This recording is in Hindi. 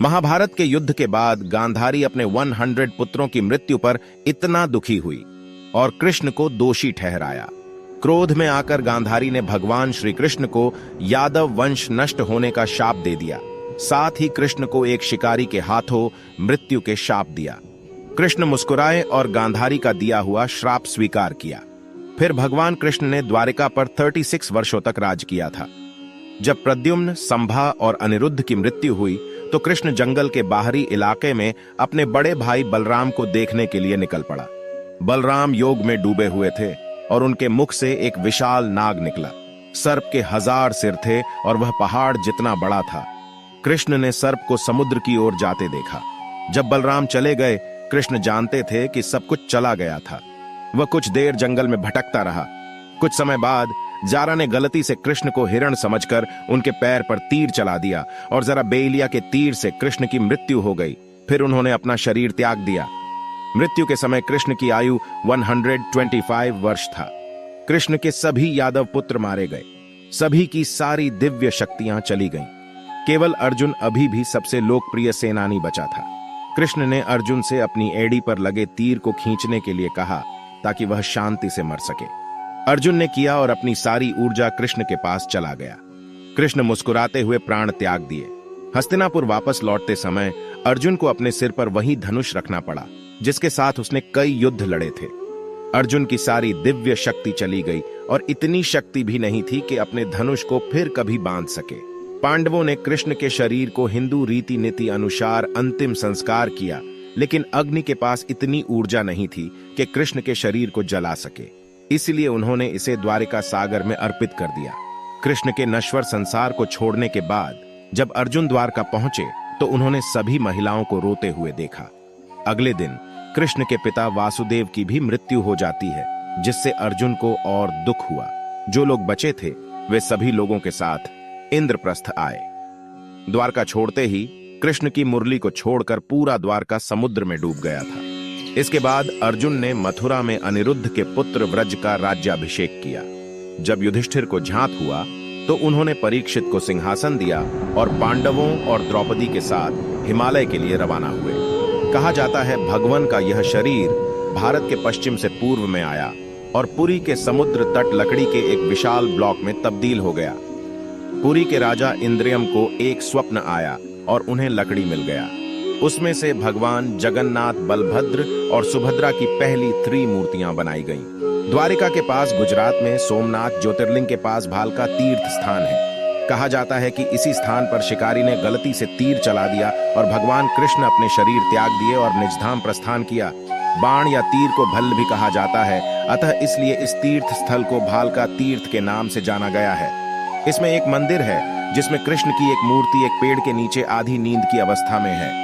महाभारत के युद्ध के बाद गांधारी अपने 100 पुत्रों की मृत्यु पर इतना दुखी हुई और कृष्ण को दोषी ठहराया। क्रोध में आकर गांधारी ने भगवान श्री कृष्ण को यादव वंश नष्ट होने का शाप दे दिया। साथ ही कृष्ण को एक शिकारी के हाथों मृत्यु के शाप दिया। कृष्ण मुस्कुराए और गांधारी का दिया हुआ श्राप स्वीकार किया। फिर भगवान कृष्ण ने द्वारिका पर 36 वर्षों तक राज किया था। जब प्रद्युम्न, संभा और अनिरुद्ध की मृत्यु हुई तो कृष्ण जंगल के बाहरी इलाके में अपने बड़े भाई बलराम को देखने के लिए निकल पड़ा। बलराम योग में डूबे हुए थे और उनके मुख से एक विशाल नाग निकला। सर्प के 1000 सिर थे और वह पहाड़ जितना बड़ा था। कृष्ण ने सर्प को समुद्र की ओर जाते देखा। जब बलराम चले गए, कृष्ण जानते थे कि सब कुछ चला गया था। वह कुछ देर जंगल में भटकता रहा। कुछ समय बाद जारा ने गलती से कृष्ण को हिरण समझकर उनके पैर पर तीर चला दिया और जरा बेलिया के तीर से कृष्ण की मृत्यु हो गई। फिर उन्होंने अपना शरीर त्याग दिया। मृत्यु के समय कृष्ण की आयु 125 वर्ष था। कृष्ण के सभी यादव पुत्र मारे गए। सभी की सारी दिव्य शक्तियां चली गईं। केवल अर्जुन अभी भी सबसे लोकप्रिय सेनानी बचा था। कृष्ण ने अर्जुन से अपनी एड़ी पर लगे तीर को खींचने के लिए कहा ताकि वह शांति से मर सके। अर्जुन ने किया और अपनी सारी ऊर्जा कृष्ण के पास चला गया। कृष्ण मुस्कुराते हुए प्राण त्याग दिए। हस्तिनापुर वापस लौटते समय अर्जुन को अपने सिर पर वही धनुष रखना पड़ा जिसके साथ उसने कई युद्ध लड़े थे। अर्जुन की सारी दिव्य शक्ति चली गई और इतनी शक्ति भी नहीं थी कि अपने धनुष को फिर कभी बांध सके। पांडवों ने कृष्ण के शरीर को हिंदू रीति नीति अनुसार अंतिम संस्कार किया, लेकिन अग्नि के पास इतनी ऊर्जा नहीं थी कि कृष्ण के शरीर को जला सके। इसलिए उन्होंने इसे द्वारिका सागर में अर्पित कर दिया। कृष्ण के नश्वर संसार को छोड़ने के बाद जब अर्जुन द्वारका पहुंचे तो उन्होंने सभी महिलाओं को रोते हुए देखा। अगले दिन कृष्ण के पिता वासुदेव की भी मृत्यु हो जाती है, जिससे अर्जुन को और दुख हुआ। जो लोग बचे थे वे सभी लोगों के साथ इंद्रप्रस्थ आए। द्वारका छोड़ते ही कृष्ण की मुरली को छोड़कर पूरा द्वारका समुद्र में डूब गया था। इसके बाद अर्जुन ने मथुरा में अनिरुद्ध के पुत्र व्रज का राज्याभिषेक किया। जब युधिष्ठिर को झांत हुआ तो उन्होंने परीक्षित को सिंहासन दिया और पांडवों और द्रौपदी के साथ हिमालय के लिए रवाना हुए। कहा जाता है भगवान का यह शरीर भारत के पश्चिम से पूर्व में आया और पुरी के समुद्र तट लकड़ी के एक विशाल ब्लॉक में तब्दील हो गया। पुरी के राजा इंद्रियम को एक स्वप्न आया और उन्हें लकड़ी मिल गया। उसमें से भगवान जगन्नाथ, बलभद्र और सुभद्रा की पहली त्रिमूर्तियां बनाई गईं। द्वारिका के पास गुजरात में सोमनाथ ज्योतिर्लिंग के पास भालका तीर्थ स्थान है। कहा जाता है कि इसी स्थान पर शिकारी ने गलती से तीर चला दिया और भगवान कृष्ण अपने शरीर त्याग दिए और निजधाम प्रस्थान किया। बाण या तीर को भल्ल भी कहा जाता है, अतः इसलिए इस तीर्थ स्थल को भालका तीर्थ के नाम से जाना गया है। इसमें एक मंदिर है जिसमें कृष्ण की एक मूर्ति एक पेड़ के नीचे आधी नींद की अवस्था में है।